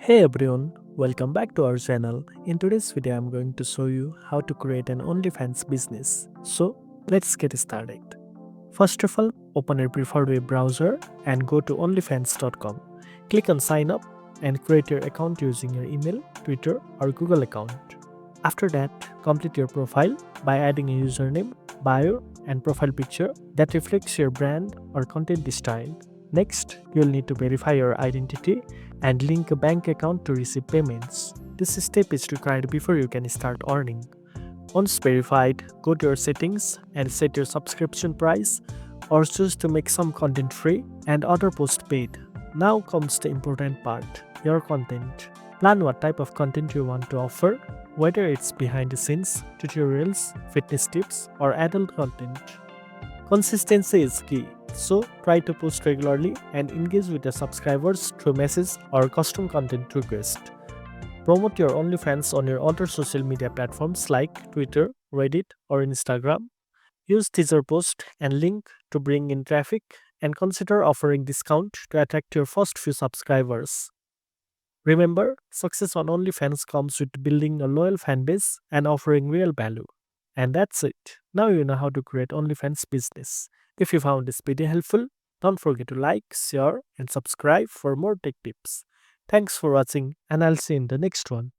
Hey everyone, welcome back to our channel. In today's video, I'm going to show you how to create an OnlyFans business. So, let's get started. First of all, open your preferred web browser and go to onlyfans.com. Click on sign up and create your account using your email, Twitter, or Google account. After that, complete your profile by adding a username, bio, and profile picture that reflects your brand or content style. Next, you'll need to verify your identity and link a bank account to receive payments. This step is required before you can start earning. Once verified, go to your settings and set your subscription price or choose to make some content free and other post paid. Now comes the important part, your content. Plan what type of content you want to offer, whether it's behind the scenes, tutorials, fitness tips, or adult content. Consistency is key, so try to post regularly and engage with your subscribers through message or custom content request. Promote your OnlyFans on your other social media platforms like Twitter, Reddit, or Instagram. Use teaser post and link to bring in traffic and consider offering discount to attract your first few subscribers. Remember, success on OnlyFans comes with building a loyal fan base and offering real value. And that's it. Now you know how to create OnlyFans business. If you found this video helpful, don't forget to like, share, and subscribe for more tech tips. Thanks for watching, and I'll see you in the next one.